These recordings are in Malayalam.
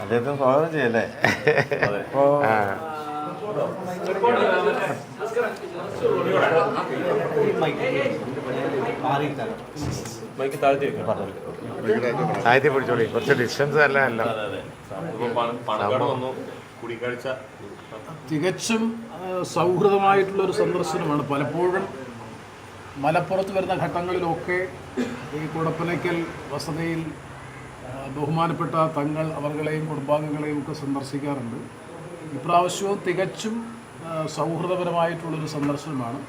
അദ്ദേഹത്തിന് സ്വാഗതം ചെയ്യല്ലേ? സാഹിത്യം പിടിച്ചോളി, കുറച്ച് ഡിസ്റ്റൻസ് അല്ല. തികച്ചും സൗഹൃദമായിട്ടുള്ളൊരു സന്ദർശനമാണ്. പലപ്പോഴും മലപ്പുറത്ത് വരുന്ന ഘട്ടങ്ങളിലൊക്കെ ഈ കുടപ്പനയ്ക്കൽ വസതിയിൽ ബഹുമാനപ്പെട്ട തങ്ങൾ അവർകളെയും കുടുംബാംഗങ്ങളെയും ഒക്കെ സന്ദർശിക്കാറുണ്ട്. ഇപ്രാവശ്യവും തികച്ചും സൗഹൃദപരമായിട്ടുള്ളൊരു സന്ദർശനമാണ്.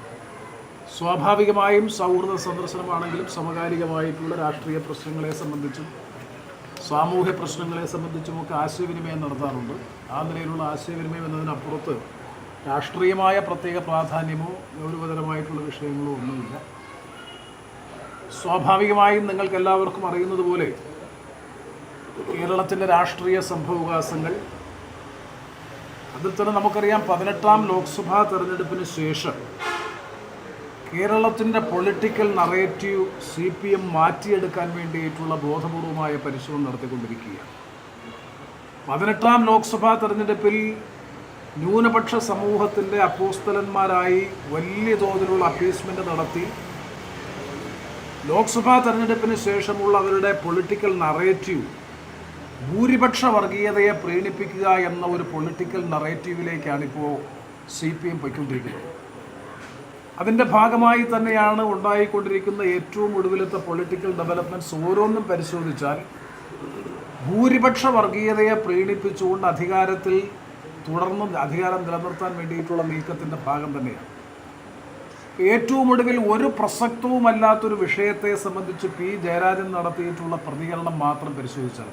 സ്വാഭാവികമായും സൗഹൃദ സന്ദർശനമാണെങ്കിലും സമകാലികമായിട്ടുള്ള രാഷ്ട്രീയ പ്രശ്നങ്ങളെ സംബന്ധിച്ചും സാമൂഹ്യ പ്രശ്നങ്ങളെ സംബന്ധിച്ചുമൊക്കെ ആശയവിനിമയം നടത്താറുണ്ട്. ആ നിലയിലുള്ള ആശയവിനിമയം എന്നതിനപ്പുറത്ത് രാഷ്ട്രീയമായ പ്രത്യേക പ്രാധാന്യമോ ഗൗരവതരമായിട്ടുള്ള വിഷയങ്ങളോ ഒന്നുമില്ല. സ്വാഭാവികമായും നിങ്ങൾക്കെല്ലാവർക്കും അറിയുന്നത് പോലെ കേരളത്തിൻ്റെ രാഷ്ട്രീയ സംഭവവികാസങ്ങൾ, അതിൽ തന്നെ നമുക്കറിയാം 18ാം ലോക്സഭാ തെരഞ്ഞെടുപ്പിന് ശേഷം കേരളത്തിൻ്റെ പൊളിറ്റിക്കൽ നറേറ്റീവ് CPM മാറ്റിയെടുക്കാൻ വേണ്ടിയിട്ടുള്ള ബോധപൂർവമായ പരിശ്രമം നടത്തിക്കൊണ്ടിരിക്കുകയാണ്. 18ാം ലോക്സഭാ തെരഞ്ഞെടുപ്പിൽ ന്യൂനപക്ഷ സമൂഹത്തിൻ്റെ അപ്പോസ്തലന്മാരായി വലിയ തോതിലുള്ള അപ്പീസ്മെൻ്റ് നടത്തി ലോക്സഭാ തെരഞ്ഞെടുപ്പിന് ശേഷമുള്ള അവരുടെ പൊളിറ്റിക്കൽ നറേറ്റീവ് ഭൂരിപക്ഷ വർഗീയതയെ പ്രീണിപ്പിക്കുക എന്ന ഒരു പൊളിറ്റിക്കൽ നറേറ്റീവിലേക്കാണിപ്പോൾ CPM പോയിക്കൊണ്ടിരിക്കുന്നത്. അതിൻ്റെ ഭാഗമായി തന്നെയാണ് ഉണ്ടായിക്കൊണ്ടിരിക്കുന്ന ഏറ്റവും ഒടുവിലത്തെ പൊളിറ്റിക്കൽ ഡെവലപ്മെൻറ്റ്സ് ഓരോന്നും പരിശോധിച്ചാൽ ഭൂരിപക്ഷ വർഗീയതയെ പ്രീണിപ്പിച്ചുകൊണ്ട് അധികാരത്തിൽ തുടർന്നും അധികാരം നിലനിർത്താൻ വേണ്ടിയിട്ടുള്ള നീക്കത്തിൻ്റെ ഭാഗം തന്നെയാണ്. ഏറ്റവും ഒടുവിൽ ഒരു പ്രസക്തവുമല്ലാത്തൊരു വിഷയത്തെ സംബന്ധിച്ച് P. ജയരാജൻ നടത്തിയിട്ടുള്ള പ്രതികരണം മാത്രം പരിശോധിച്ചാൽ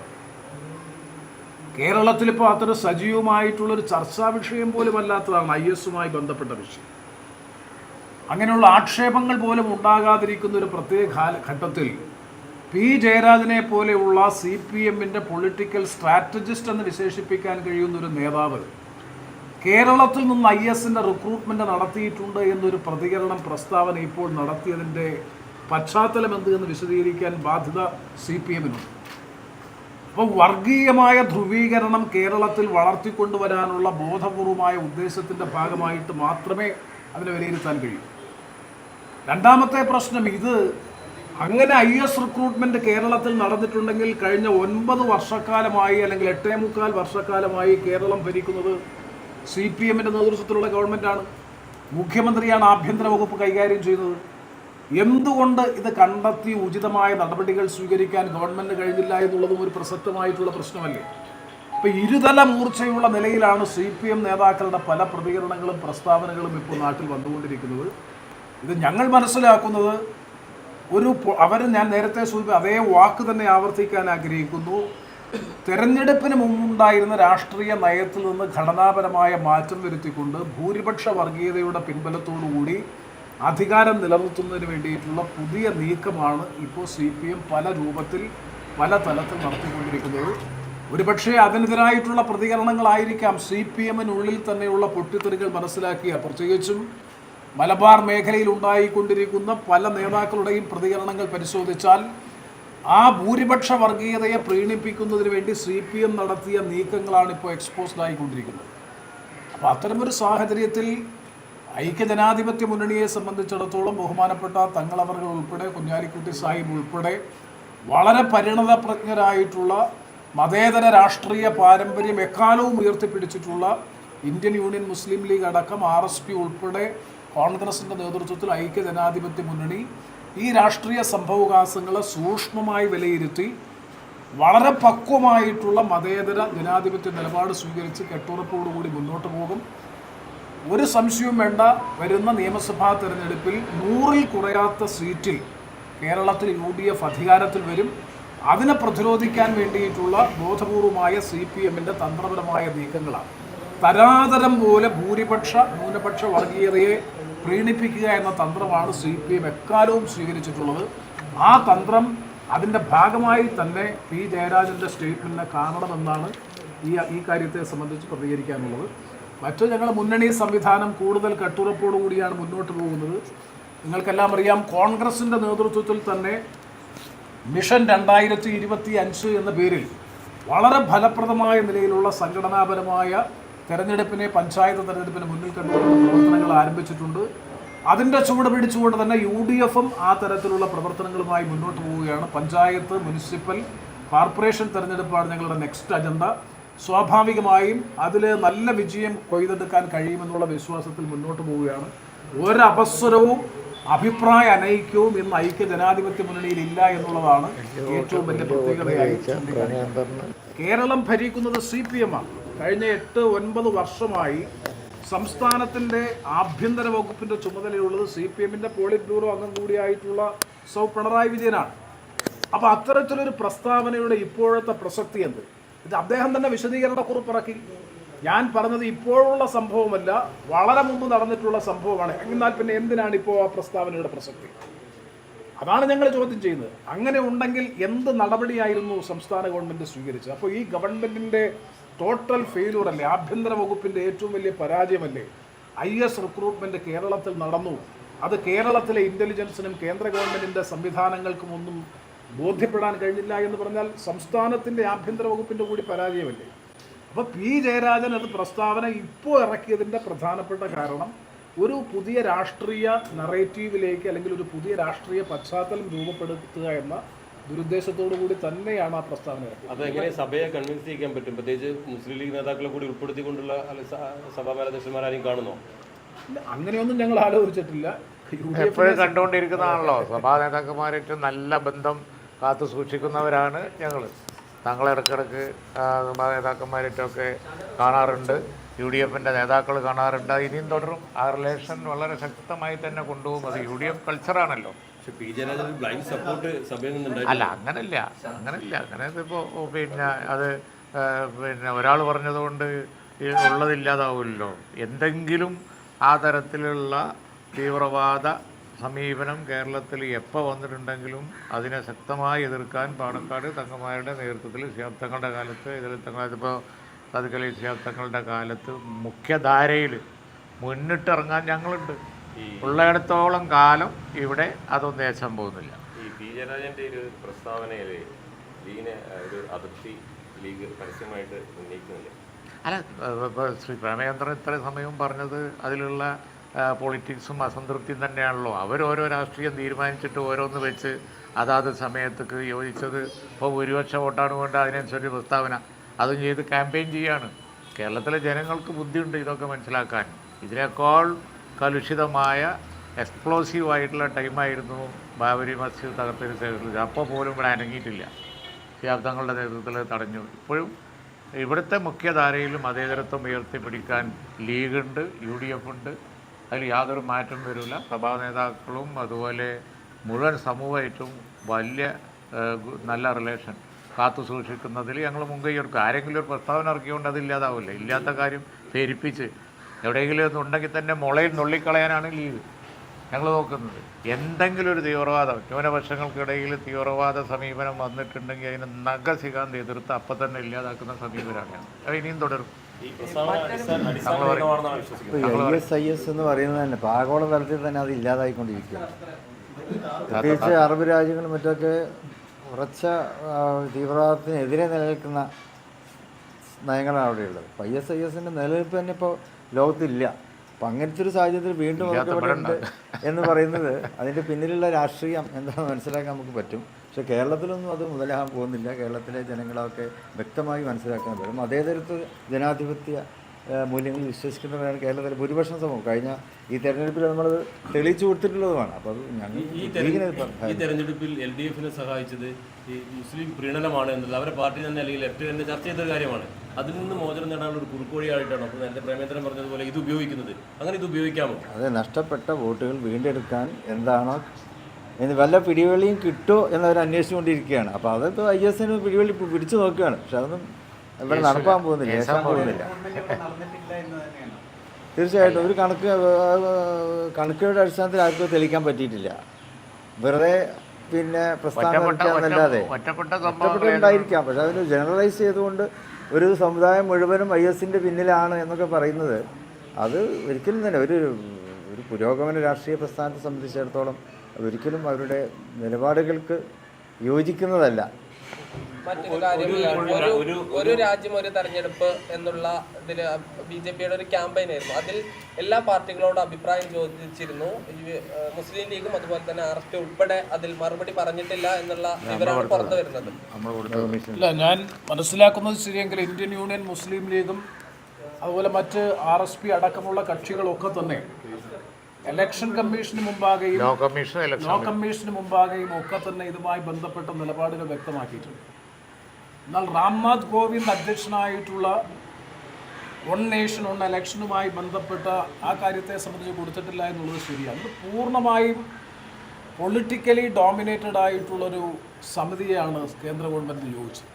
കേരളത്തിലിപ്പോൾ അത്ര സജീവമായിട്ടുള്ളൊരു ചർച്ചാ വിഷയം പോലും അല്ലാത്തതാണ് IS-മായി ബന്ധപ്പെട്ട വിഷയം. അങ്ങനെയുള്ള ആക്ഷേപങ്ങൾ പോലും ഉണ്ടാകാതിരിക്കുന്ന ഒരു പ്രത്യേക ഘട്ടത്തിൽ P. ജയരാജനെ പോലെയുള്ള CPM-ൻ്റെ പൊളിറ്റിക്കൽ സ്ട്രാറ്റജിസ്റ്റ് എന്ന് വിശേഷിപ്പിക്കാൻ കഴിയുന്നൊരു നേതാവ് കേരളത്തിൽ നിന്ന് IS-ൻ്റെ റിക്രൂട്ട്മെൻറ്റ് നടത്തിയിട്ടുണ്ട് എന്നൊരു പ്രസ്താവന ഇപ്പോൾ നടത്തിയതിൻ്റെ പശ്ചാത്തലം എന്ത് എന്ന് വിശദീകരിക്കാൻ ബാധ്യത CPM-നുണ്ട്. അപ്പോൾ വർഗീയമായ ധ്രുവീകരണം കേരളത്തിൽ വളർത്തിക്കൊണ്ടുവരാനുള്ള ബോധപൂർവമായ ഉദ്ദേശത്തിൻ്റെ ഭാഗമായിട്ട് മാത്രമേ അതിനെ വിലയിരുത്താൻ കഴിയൂ. രണ്ടാമത്തെ പ്രശ്നം, ഇത് അങ്ങനെ IS റിക്രൂട്ട്മെൻറ്റ് കേരളത്തിൽ നടന്നിട്ടുണ്ടെങ്കിൽ കഴിഞ്ഞ 9 വർഷക്കാലമായി അല്ലെങ്കിൽ 8.25 വർഷക്കാലമായി കേരളം ഭരിക്കുന്നത് CPM-ൻ്റെ നേതൃത്വത്തിലുള്ള ഗവൺമെൻറ്റാണ്. മുഖ്യമന്ത്രിയാണ് ആഭ്യന്തര വകുപ്പ് കൈകാര്യം ചെയ്യുന്നത്. എന്തുകൊണ്ട് ഇത് കണ്ടെത്തി ഉചിതമായ നടപടികൾ സ്വീകരിക്കാൻ ഗവൺമെൻറ് കഴിഞ്ഞില്ല എന്നുള്ളതും ഒരു പ്രസക്തമായിട്ടുള്ള പ്രശ്നമല്ലേ? ഇപ്പോൾ ഇരുതല മൂർച്ചയുള്ള നിലയിലാണ് CPM നേതാക്കളുടെ പല പ്രതികരണങ്ങളും പ്രസ്താവനകളും ഇപ്പോൾ നാട്ടിൽ വന്നുകൊണ്ടിരിക്കുന്നത്. ഇത് ഞങ്ങൾ മനസ്സിലാക്കുന്നത് ഞാൻ നേരത്തെ സൂചിപ്പിച്ച അതേ വാക്ക് തന്നെ ആവർത്തിക്കാൻ ആഗ്രഹിക്കുന്നു. തെരഞ്ഞെടുപ്പിന് മുമ്പുണ്ടായിരുന്ന രാഷ്ട്രീയ നയത്തിൽ നിന്ന് ഘടനാപരമായ മാറ്റം വരുത്തിക്കൊണ്ട് ഭൂരിപക്ഷ വർഗീയതയുടെ പിൻബലത്തോടുകൂടി അധികാരം നിലനിർത്തുന്നതിന് വേണ്ടിയിട്ടുള്ള പുതിയ നീക്കമാണ് ഇപ്പോൾ CPM പല രൂപത്തിൽ പല തലത്തിൽ നടത്തിക്കൊണ്ടിരിക്കുന്നത്. ഒരുപക്ഷെ അതിനെതിരായിട്ടുള്ള പ്രതികരണങ്ങളായിരിക്കാം CPM-നുള്ളിൽ തന്നെയുള്ള പൊട്ടിത്തെറികൾ മനസ്സിലാക്കിയ, പ്രത്യേകിച്ചും മലബാർ മേഖലയിൽ ഉണ്ടായിക്കൊണ്ടിരിക്കുന്ന പല നേതാക്കളുടെയും പ്രതികരണങ്ങൾ പരിശോധിച്ചാൽ ആ ഭൂരിപക്ഷ വർഗീയതയെ പ്രീണിപ്പിക്കുന്നതിന് വേണ്ടി CPM നടത്തിയ നീക്കങ്ങളാണ് ഇപ്പോൾ എക്സ്പോസ്ഡ് ആയിക്കൊണ്ടിരിക്കുന്നത്. അപ്പോൾ അത്തരമൊരു സാഹചര്യത്തിൽ ഐക്യജനാധിപത്യ മുന്നണിയെ സംബന്ധിച്ചിടത്തോളം ബഹുമാനപ്പെട്ട തങ്ങളവറുകൾ ഉൾപ്പെടെ കുഞ്ഞാലിക്കുട്ടി സാഹിബ് ഉൾപ്പെടെ വളരെ പരിണതപ്രജ്ഞരായിട്ടുള്ള മതേതര രാഷ്ട്രീയ പാരമ്പര്യം എക്കാലവും ഉയർത്തിപ്പിടിച്ചിട്ടുള്ള ഇന്ത്യൻ യൂണിയൻ മുസ്ലിം ലീഗ് അടക്കം RSP ഉൾപ്പെടെ കോൺഗ്രസിൻ്റെ നേതൃത്വത്തിൽ ഐക്യജനാധിപത്യ മുന്നണി ഈ രാഷ്ട്രീയ സംഭവവികാസങ്ങളെ സൂക്ഷ്മമായി വിലയിരുത്തി വളരെ പക്വമായിട്ടുള്ള മതേതര ജനാധിപത്യ നിലപാട് സ്വീകരിച്ച് കെട്ടുറപ്പോടുകൂടി മുന്നോട്ട് പോകും. ഒരു സംശയവും വേണ്ട, വരുന്ന നിയമസഭാ തെരഞ്ഞെടുപ്പിൽ 100-ൽ കുറയാത്ത സീറ്റിൽ കേരളത്തിൽ UDF അധികാരത്തിൽ വരും. അതിനെ പ്രതിരോധിക്കാൻ വേണ്ടിയിട്ടുള്ള ബോധപൂർവമായ CPM-ൻ്റെ തന്ത്രപരമായ നീക്കങ്ങളാണ്. തരാതരം പോലെ ന്യൂനപക്ഷ വർഗീയതയെ പ്രീണിപ്പിക്കുക എന്ന തന്ത്രമാണ് CPM എക്കാലവും സ്വീകരിച്ചിട്ടുള്ളത്. ആ തന്ത്രം അതിൻ്റെ ഭാഗമായി തന്നെ P. ജയരാജൻ്റെ സ്റ്റേറ്റ്മെൻറ്റിനെ കാണണമെന്നാണ് ഈ കാര്യത്തെ സംബന്ധിച്ച് പ്രതികരിക്കാനുള്ളത്. ഞങ്ങളുടെ മുന്നണി സംവിധാനം കൂടുതൽ കെട്ടുറപ്പോടുകൂടിയാണ് മുന്നോട്ട് പോകുന്നത്. നിങ്ങൾക്കെല്ലാം അറിയാം, കോൺഗ്രസിൻ്റെ നേതൃത്വത്തിൽ തന്നെ മിഷൻ 2025 എന്ന പേരിൽ വളരെ ഫലപ്രദമായ നിലയിലുള്ള സംഘടനാപരമായ തെരഞ്ഞെടുപ്പിനെ, പഞ്ചായത്ത് തെരഞ്ഞെടുപ്പിനെ മുന്നിൽ കണ്ടുകൊണ്ടുള്ള പ്രവർത്തനങ്ങൾ ആരംഭിച്ചിട്ടുണ്ട്. അതിൻ്റെ ചുവട് പിടിച്ചുകൊണ്ട് തന്നെ UDFും ആ തരത്തിലുള്ള പ്രവർത്തനങ്ങളുമായി മുന്നോട്ട് പോവുകയാണ്. പഞ്ചായത്ത്, മുനിസിപ്പൽ, കോർപ്പറേഷൻ തെരഞ്ഞെടുപ്പാണ് ഞങ്ങളുടെ നെക്സ്റ്റ് അജണ്ട. സ്വാഭാവികമായും അതിൽ നല്ല വിജയം കൊയ്തെടുക്കാൻ കഴിയുമെന്നുള്ള വിശ്വാസത്തിൽ മുന്നോട്ട് പോവുകയാണ്. ഒരവസരവും അഭിപ്രായ അനൈക്യവും ഇന്ന് ഐക്യ ജനാധിപത്യ മുന്നണിയിൽ ഇല്ല എന്നുള്ളതാണ് ഏറ്റവും വലിയ പ്രത്യേകതയായി ചൂണ്ടിക്കാണിക്കുന്നത്. കേരളം ഭരിക്കുന്നത് CPM ആണ്. കഴിഞ്ഞ 8-9 വർഷമായി സംസ്ഥാനത്തിൻ്റെ ആഭ്യന്തര വകുപ്പിൻ്റെ ചുമതലയുള്ളത് CPMൻ്റെ പോളിറ്റ് ബ്യൂറോ അംഗം കൂടിയായിട്ടുള്ള സൗ പിണറായി വിജയനാണ്. അപ്പോൾ അത്തരത്തിലൊരു പ്രസ്താവനയുടെ ഇപ്പോഴത്തെ പ്രസക്തി എന്ത്? ഇത് അദ്ദേഹം തന്നെ വിശദീകരണക്കുറിപ്പിറക്കി. ഞാൻ പറഞ്ഞത് ഇപ്പോഴുള്ള സംഭവമല്ല, വളരെ മുമ്പ് നടന്നിട്ടുള്ള സംഭവമാണ്. എന്നാൽ പിന്നെ എന്തിനാണ് ഇപ്പോൾ ആ പ്രസ്താവനയുടെ പ്രസക്തി? അതാണ് ഞങ്ങൾ ചോദ്യം ചെയ്യുന്നത്. അങ്ങനെ ഉണ്ടെങ്കിൽ എന്ത് നടപടിയായിരുന്നു സംസ്ഥാന ഗവൺമെൻറ് സ്വീകരിച്ചത്? അപ്പോൾ ഈ ഗവൺമെൻറ്റിൻ്റെ ടോട്ടൽ ഫെയിലൂർ അല്ലേ, ആഭ്യന്തര വകുപ്പിൻ്റെ ഏറ്റവും വലിയ പരാജയമല്ലേ IS റിക്രൂട്ട്മെൻറ്റ് കേരളത്തിൽ നടന്നു? അത് കേരളത്തിലെ ഇൻ്റലിജൻസിനും കേന്ദ്ര ഗവൺമെൻറ്റിൻ്റെ സംവിധാനങ്ങൾക്കും ഒന്നും ബോധ്യപ്പെടാൻ കഴിഞ്ഞില്ല എന്ന് പറഞ്ഞാൽ സംസ്ഥാനത്തിൻ്റെ ആഭ്യന്തര വകുപ്പിൻ്റെ കൂടി പരാജയമല്ലേ? അപ്പോൾ P. ജയരാജൻ അത് പ്രസ്താവന ഇപ്പോൾ ഇറക്കിയതിൻ്റെ പ്രധാനപ്പെട്ട കാരണം ഒരു പുതിയ രാഷ്ട്രീയ നറേറ്റീവിലേക്ക് അല്ലെങ്കിൽ ഒരു പുതിയ രാഷ്ട്രീയ പശ്ചാത്തലം രൂപപ്പെടുത്തുക എന്ന ദുരുദ്ദേശത്തോടു കൂടി തന്നെയാണ് ആ പ്രസ്താവന ഇറക്കിയത്. അപ്പോൾ എങ്ങനെ സഭയെ കൺവിൻസ് ചെയ്യാൻ പറ്റും? പ്രത്യേകിച്ച് മുസ്ലിം ലീഗ് നേതാക്കളെ കൂടി ഉൾപ്പെടുത്തിക്കൊണ്ടുള്ള സഭാ മേലധ്യക്ഷന്മാരാരും കാണുന്നോ? അങ്ങനെയൊന്നും ഞങ്ങൾ ആലോചിച്ചിട്ടില്ല. എപ്പോഴും കണ്ടുകൊണ്ടിരിക്കുന്നതാണല്ലോ. സഭാ നേതാക്കന്മാരായിട്ട് നല്ല ബന്ധം കാത്തു സൂക്ഷിക്കുന്നവരാണ് ഞങ്ങൾ. തങ്ങളിടക്കിടക്ക് സഭാ നേതാക്കന്മാരായിട്ടൊക്കെ കാണാറുണ്ട്. UDFൻ്റെ നേതാക്കൾ കാണാറുണ്ട്. ഇനിയും തുടരും. ആ റിലേഷൻ വളരെ ശക്തമായി തന്നെ കൊണ്ടുപോകും. അത് UDF കൾച്ചറാണല്ലോ. അല്ല, അങ്ങനല്ല. അങ്ങനെ ഇപ്പോൾ പിന്നെ അത് പിന്നെ ഒരാൾ പറഞ്ഞതുകൊണ്ട് ഉള്ളതില്ലാതാവുമല്ലോ. എന്തെങ്കിലും ആ തരത്തിലുള്ള തീവ്രവാദ സമീപനം കേരളത്തിൽ എപ്പോൾ വന്നിട്ടുണ്ടെങ്കിലും അതിനെ ശക്തമായി എതിർക്കാൻ പാണക്കാട് തങ്ങന്മാരുടെ നേതൃത്വത്തിൽ ശിഹാബ്ദങ്ങളുടെ കാലത്ത് ഇപ്പോൾ സദുക്കലി ശിഹാബ്ദങ്ങളുടെ കാലത്ത് മുഖ്യധാരയിൽ മുന്നിട്ടിറങ്ങാൻ ഞങ്ങളുണ്ട്. ഉള്ളിടത്തോളം കാലം ഇവിടെ അതൊന്നും ഏശം പോകുന്നില്ല. ഈ P. ജയരാജൻ്റെ ഒരു പ്രസ്താവനയിൽ ലീഗിനെ ഒരു അതിർത്തി ലീഗ് പരസ്യമായിട്ട് ഉന്നയിക്കുന്നില്ല. അല്ല, ഇപ്പോൾ ശ്രീ പ്രേമചന്ദ്രൻ ഇത്രയും സമയവും പറഞ്ഞത് അതിലുള്ള പൊളിറ്റിക്സും അസംതൃപ്തിയും തന്നെയാണല്ലോ. അവരോരോ രാഷ്ട്രീയം തീരുമാനിച്ചിട്ട് ഓരോന്ന് വെച്ച് അതാത് സമയത്തേക്ക് യോജിച്ചത് ഇപ്പോൾ ഭൂരിപക്ഷ വോട്ടാണ് കൊണ്ട് അതിനനുസരിച്ച് പ്രസ്താവന അതും ചെയ്ത് ക്യാമ്പയിൻ ചെയ്യാണ്. കേരളത്തിലെ ജനങ്ങൾക്ക് ബുദ്ധിയുണ്ട് ഇതൊക്കെ മനസ്സിലാക്കാൻ. ഇതിനേക്കാൾ കലുഷിതമായ എക്സ്പ്ലോസീവായിട്ടുള്ള ടൈമായിരുന്നു ബാബരി മസ്ജിദ് തകർത്തതിന് ശേഷം. അപ്പോൾ പോലും ഇവിടെ അനങ്ങിയിട്ടില്ല. ശിഹാബ്ദങ്ങളുടെ നേതൃത്വത്തിൽ തടഞ്ഞു. ഇപ്പോഴും ഇവിടുത്തെ മുഖ്യധാരയിലും മതേതരത്വം ഉയർത്തിപ്പിടിക്കാൻ ലീഗുണ്ട്, UDF ഉണ്ട്. അതിൽ യാതൊരു മാറ്റം വരില്ല. സഭാ നേതാക്കളും അതുപോലെ മുഴുവൻ സമൂഹമായിട്ടും വലിയ നല്ല റിലേഷൻ കാത്തു സൂക്ഷിക്കുന്നതിൽ ഞങ്ങൾ മുൻകൈ എടുക്കും. ആരെങ്കിലും ഒരു പ്രസ്താവന ഇറക്കിക്കൊണ്ട് അതില്ലാതാവില്ല. ഇല്ലാത്ത കാര്യം ധരിപ്പിച്ച് എവിടെയെങ്കിലും ഒന്നുണ്ടെങ്കിൽ തന്നെ മുളയിൽ നുള്ളിക്കളയാനാണ് ലീഗ് ഞങ്ങൾ നോക്കുന്നത്. എന്തെങ്കിലും ഒരു തീവ്രവാദം ന്യൂനപക്ഷങ്ങൾക്കിടയിൽ തീവ്രവാദ സമീപനം വന്നിട്ടുണ്ടെങ്കിൽ അതിന് നഖശിഖാന്തി എതിർത്ത് അപ്പം തന്നെ ഇല്ലാതാക്കുന്ന സമീപനമാണ്. അത് ഇനിയും തുടരും. IS എന്ന് പറയുന്നത് തന്നെ ആഗോള തലത്തിൽ തന്നെ അത് ഇല്ലാതായിക്കൊണ്ടിരിക്കുകയാണ്. പ്രത്യേകിച്ച് അറബ് രാജ്യങ്ങളും മറ്റൊക്കെ ഉറച്ച തീവ്രവാദത്തിനെതിരെ നിലനിൽക്കുന്ന നയങ്ങളാണ് അവിടെയുള്ളത്. അപ്പോൾ ISന്റെ നിലനിൽപ്പ് തന്നെ ഇപ്പോൾ ലോകത്തില്ല. അപ്പം അങ്ങനത്തെ ഒരു സാഹചര്യത്തിൽ വീണ്ടും ഉണ്ട് എന്ന് പറയുന്നത് അതിൻ്റെ പിന്നിലുള്ള രാഷ്ട്രീയം എന്താണെന്ന് മനസ്സിലാക്കാൻ നമുക്ക് പറ്റും. പക്ഷേ കേരളത്തിലൊന്നും അത് മുതലാകാൻ പോകുന്നില്ല. കേരളത്തിലെ ജനങ്ങളൊക്കെ വ്യക്തമായി മനസ്സിലാക്കാൻ പറ്റും. മതേതരത്വ ജനാധിപത്യ മൂല്യങ്ങളിൽ വിശ്വസിക്കുന്നവരാണ് കേരളത്തിലെ ഭൂരിപക്ഷം സമൂഹം. കഴിഞ്ഞ ഈ തെരഞ്ഞെടുപ്പിൽ നമ്മളത് തെളിയിച്ചു കൊടുത്തിട്ടുള്ളതുമാണ്. അപ്പോൾ അത് ഞങ്ങൾ ഈ തെരഞ്ഞെടുപ്പിൽ LDFനെ സഹായിച്ചത് ഈ മുസ്ലിം പ്രീണനമാണ് എന്നത് അവരുടെ പാർട്ടി തന്നെ അല്ലെങ്കിൽ ലെഫ്റ്റ് തന്നെ ചർച്ച ചെയ്തൊരു കാര്യമാണ്. അതിൽ നിന്ന് മോചനം നേടാനുള്ള ഒരു കുറുക്കോഴിയായിട്ടാണ് അപ്പോൾ നേരത്തെ പ്രേമേന്ദ്രൻ പറഞ്ഞതുപോലെ ഇത് ഉപയോഗിക്കുന്നത്. അങ്ങനെ ഇത് ഉപയോഗിക്കാമോ? അത് നഷ്ടപ്പെട്ട വോട്ടുകൾ വീണ്ടെടുക്കാൻ എന്താണോ ഇനി വല്ല പിടിവള്ളിയും കിട്ടുമോ എന്നവർ അന്വേഷിച്ചുകൊണ്ടിരിക്കുകയാണ്. അപ്പോൾ അതിപ്പോൾ ISന് പിടിവള്ളി പിടിച്ചു നോക്കുകയാണ്. പക്ഷെ അതൊന്നും ഇവിടെ നടപ്പാൻ പോകുന്നില്ല, ഏശാൻ പോകുന്നില്ല. തീർച്ചയായിട്ടും ഒരു കണക്കുകളുടെ അടിസ്ഥാനത്തിൽ ആർക്കും തെളിയിക്കാൻ പറ്റിയിട്ടില്ല. വെറുതെ പിന്നെ പ്രസ്ഥാനം എന്നല്ലാതെ ഒറ്റപ്പെട്ടുണ്ടായിരിക്കാം. പക്ഷെ അതിന് ജനറലൈസ് ചെയ്തുകൊണ്ട് ഒരു സമുദായം മുഴുവനും ISന്റെ പിന്നിലാണ് എന്നൊക്കെ പറയുന്നത് അത് ഒരിക്കലും തന്നെ ഒരു പുരോഗമന രാഷ്ട്രീയ പ്രസ്ഥാനത്തെ സംബന്ധിച്ചിടത്തോളം അതൊരിക്കലും അവരുടെ നിലപാടുകൾക്ക് യോജിക്കുന്നതല്ല. മറ്റൊരു കാര്യം, ഒരു രാജ്യം ഒരു തെരഞ്ഞെടുപ്പ് എന്നുള്ള ഇതില് BJP-യുടെ ഒരു ക്യാമ്പയിൻ ആയിരുന്നു. അതിൽ എല്ലാ പാർട്ടികളോടും അഭിപ്രായം ചോദിച്ചിരുന്നു. മുസ്ലിം ലീഗും അതുപോലെ തന്നെ RSP ഉൾപ്പെടെ അതിൽ മറുപടി പറഞ്ഞിട്ടില്ല എന്നുള്ള വിവരമാണ് പുറത്തു വരുന്നത്. ഇല്ല, ഞാൻ മനസ്സിലാക്കുന്നത് ശരിയെങ്കിൽ ഇന്ത്യൻ യൂണിയൻ, മുസ്ലിം ലീഗും അതുപോലെ മറ്റ് RSP അടക്കമുള്ള കക്ഷികളൊക്കെ തന്നെ ഇലക്ഷൻ കമ്മീഷന് മുമ്പാകെയും ലോ കമ്മീഷന് മുമ്പാകെയും ഒക്കെ തന്നെ ഇതുമായി ബന്ധപ്പെട്ട നിലപാടുകൾ വ്യക്തമാക്കിയിട്ടുണ്ട്. എന്നാൽ രാംനാഥ് കോവിന്ദ് അധ്യക്ഷനായിട്ടുള്ള വൺ നേഷൻ വൺ ഇലക്ഷനുമായി ബന്ധപ്പെട്ട ആ കാര്യത്തെ സംബന്ധിച്ച് കൊടുത്തിട്ടില്ല എന്നുള്ളത് ശരിയാണ്. ഇത് പൂർണ്ണമായും പൊളിറ്റിക്കലി ഡോമിനേറ്റഡ് ആയിട്ടുള്ളൊരു സമിതിയാണ് കേന്ദ്ര ഗവൺമെൻറ് നിയോഗിച്ചത്.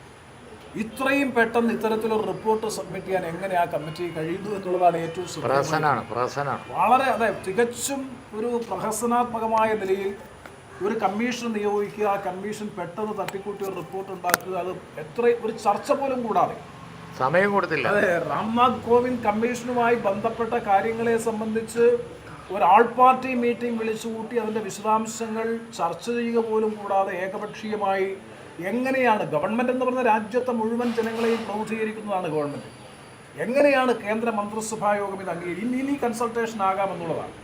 ഇത്രയും പെട്ടെന്ന് ഇത്തരത്തിലൊരു റിപ്പോർട്ട് സബ്മിറ്റ് ചെയ്യാൻ എങ്ങനെ ആ കമ്മിറ്റി കഴിയുന്നു എന്നുള്ളതാണ് ഏറ്റവും വളരെ തികച്ചും ഒരു പ്രഹസനാത്മകമായ നിലയിൽ ഒരു കമ്മീഷൻ നിയോഗിക്കുക, ആ കമ്മീഷൻ പെട്ടെന്ന് തട്ടിക്കൂട്ടി ഒരു റിപ്പോർട്ട് ഉണ്ടാക്കുക, അത് ഒരു ചർച്ച പോലും കൂടാതെ സമയം കൊടുത്തില്ല. അതെ, രാംനാഥ് കോവിന്ദ് കമ്മീഷനുമായി ബന്ധപ്പെട്ട കാര്യങ്ങളെ സംബന്ധിച്ച് ഒരു ആൾ പാർട്ടി മീറ്റിംഗ് വിളിച്ചുകൂട്ടി അതിൻ്റെ വിശദാംശങ്ങൾ ചർച്ച ചെയ്യുക പോലും കൂടാതെ ഏകപക്ഷീയമായി എങ്ങനെയാണ് ഗവൺമെൻറ് എന്ന് പറഞ്ഞ രാജ്യത്തെ മുഴുവൻ ജനങ്ങളെയും പ്രതിനിധീകരിക്കുന്നതാണ് ഗവൺമെൻറ്, എങ്ങനെയാണ് കേന്ദ്ര മന്ത്രിസഭാ യോഗം ഇത് ഇനി കൺസൾട്ടേഷൻ ആകാമെന്നുള്ളതാണ്.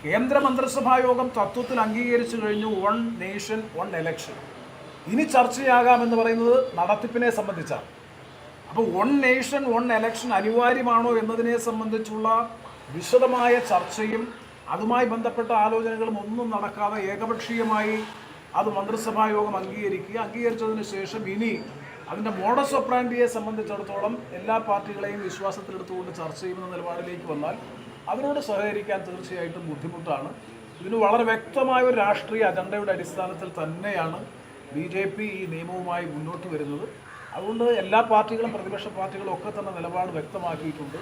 കേന്ദ്ര മന്ത്രിസഭാ യോഗം തത്വത്തിൽ അംഗീകരിച്ചു കഴിഞ്ഞു വൺ നേഷൻ വൺ എലക്ഷൻ. ഇനി ചർച്ചയാകാമെന്ന് പറയുന്നത് നടത്തിപ്പിനെ സംബന്ധിച്ചാണ്. അപ്പോൾ വൺ നേഷൻ വൺ എലക്ഷൻ അനിവാര്യമാണോ എന്നതിനെ സംബന്ധിച്ചുള്ള വിശദമായ ചർച്ചയും അതുമായി ബന്ധപ്പെട്ട ആലോചനകളും ഒന്നും നടക്കാതെ ഏകപക്ഷീയമായി അത് മന്ത്രിസഭാ യോഗം അംഗീകരിച്ചതിന് ശേഷം ഇനി അതിൻ്റെ മോഡസ് ഓപ്പറാൻഡിയെ സംബന്ധിച്ചിടത്തോളം എല്ലാ പാർട്ടികളെയും വിശ്വാസത്തിലെടുത്തുകൊണ്ട് ചർച്ച ചെയ്യുന്ന നിലപാടിലേക്ക് വന്നാൽ അതിനോട് സഹകരിക്കാൻ തീർച്ചയായിട്ടും ബുദ്ധിമുട്ടാണ്. ഇതിന് വളരെ വ്യക്തമായ ഒരു രാഷ്ട്രീയ അജണ്ടയുടെ അടിസ്ഥാനത്തിൽ തന്നെയാണ് BJP ഈ നിയമവുമായി മുന്നോട്ട് വരുന്നത്. അതുകൊണ്ട് എല്ലാ പാർട്ടികളും പ്രതിപക്ഷ പാർട്ടികളും ഒക്കെ തന്നെ നിലപാട് വ്യക്തമാക്കിയിട്ടുണ്ട്.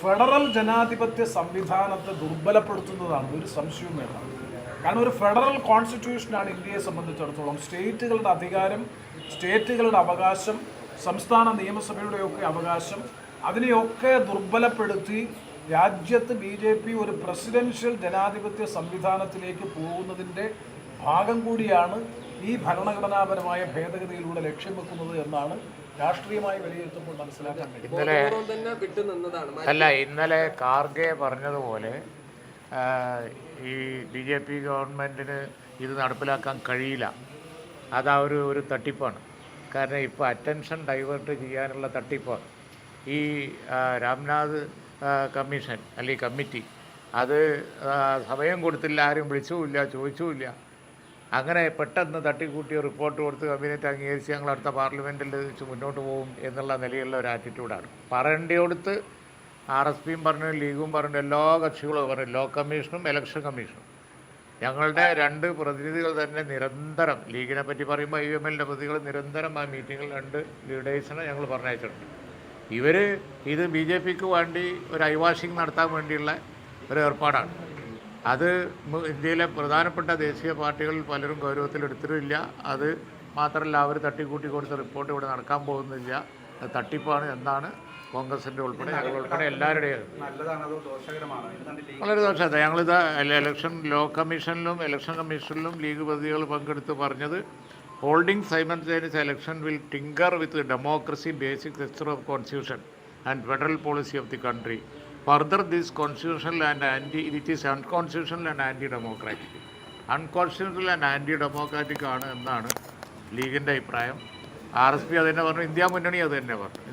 ഫെഡറൽ ജനാധിപത്യ സംവിധാനത്തെ ദുർബലപ്പെടുത്തുന്നതാണ്, ഒരു സംശയവും വേണ്ട. കാരണം ഒരു ഫെഡറൽ കോൺസ്റ്റിറ്റ്യൂഷനാണ് ഇന്ത്യയെ സംബന്ധിച്ചിടത്തോളം. സ്റ്റേറ്റുകളുടെ അധികാരം, സ്റ്റേറ്റുകളുടെ അവകാശം, സംസ്ഥാന നിയമസഭയുടെയൊക്കെ അവകാശം, അതിനെയൊക്കെ ദുർബലപ്പെടുത്തി രാജ്യത്ത് BJP ഒരു പ്രസിഡൻഷ്യൽ ജനാധിപത്യ സംവിധാനത്തിലേക്ക് പോകുന്നതിൻ്റെ ഭാഗം കൂടിയാണ് ഈ ഭരണഘടനാപരമായ ഭേദഗതിയിലൂടെ ലക്ഷ്യം വെക്കുന്നത് എന്നാണ് രാഷ്ട്രീയമായി വിലയിരുത്തുമ്പോൾ മനസ്സിലാക്കാൻ കഴിയും. ഇന്നലെ കാർഗെ പറഞ്ഞതുപോലെ ഈ BJP ഗവൺമെൻറ്റിന് ഇത് നടപ്പിലാക്കാൻ കഴിയില്ല. അതാ ഒരു തട്ടിപ്പാണ്. കാരണം ഇപ്പോൾ അറ്റൻഷൻ ഡൈവേർട്ട് ചെയ്യാനുള്ള തട്ടിപ്പാണ് ഈ രാംനാഥ് കമ്മീഷൻ അല്ലെങ്കിൽ കമ്മിറ്റി. അത് സമയം കൊടുത്തില്ല, ആരും വിളിച്ചുമില്ല, ചോദിച്ചുമില്ല. അങ്ങനെ പെട്ടെന്ന് തട്ടിക്കൂട്ടിയ റിപ്പോർട്ട് കൊടുത്ത് കബിനറ്റ് അംഗീകരിച്ച് ഞങ്ങൾ അടുത്ത പാർലമെൻറ്റിൽ വെച്ച് മുന്നോട്ട് പോകും എന്നുള്ള നിലയിലുള്ള ഒരു ആറ്റിറ്റ്യൂഡാണ്. പറയേണ്ടിയോടുത്ത് RSPയും പറഞ്ഞു, ലീഗും പറഞ്ഞു, എല്ലാ കക്ഷികളും പറഞ്ഞു, ലോ കമ്മീഷനും ഇലക്ഷൻ കമ്മീഷനും. ഞങ്ങളുടെ 2 പ്രതിനിധികൾ തന്നെ നിരന്തരം, ലീഗിനെ പറ്റി പറയുമ്പോൾ IMLൻ്റെ പ്രതികൾ നിരന്തരം ആ മീറ്റിങ്ങിൽ 2 ലീഡേഴ്സിനെ ഞങ്ങൾ പറഞ്ഞയച്ചിട്ടുണ്ട്. ഇവർ ഇത് BJPക്ക് വേണ്ടി ഒരു ഐവാഷിംഗ് നടത്താൻ വേണ്ടിയുള്ള ഒരു ഏർപ്പാടാണ്. അത് ഇന്ത്യയിലെ പ്രധാനപ്പെട്ട ദേശീയ പാർട്ടികളിൽ പലരും ഗൗരവത്തിലെടുത്തിട്ടില്ല. അത് മാത്രമല്ല, അവർ തട്ടിക്കൂട്ടി കൊടുത്ത റിപ്പോർട്ട് ഇവിടെ നടക്കാൻ പോകുന്നില്ല, അത് തട്ടിപ്പാണ് എന്നാണ് കോൺഗ്രസിൻ്റെ ഉൾപ്പെടെ ഞങ്ങളുൾപ്പെടെ എല്ലാവരുടെയും. വളരെ ദോഷമാണ്. ഞങ്ങളിത് ലോ കമ്മീഷനിലും ഇലക്ഷൻ കമ്മീഷനിലും ലീഗ് പ്രതികൾ പങ്കെടുത്ത് പറഞ്ഞത്, holding simultaneous election will tinker with the democracy basic structure of constitution and federal policy of the country. Further, this constitutional and it is unconstitutional and anti-democratic. Unconstitutional and anti-democratic ആണ് എന്നാണ് ലീഗിൻ്റെ അഭിപ്രായം. RSP അത് തന്നെ പറഞ്ഞു, ഇന്ത്യ മുന്നണി അത് തന്നെ പറഞ്ഞു.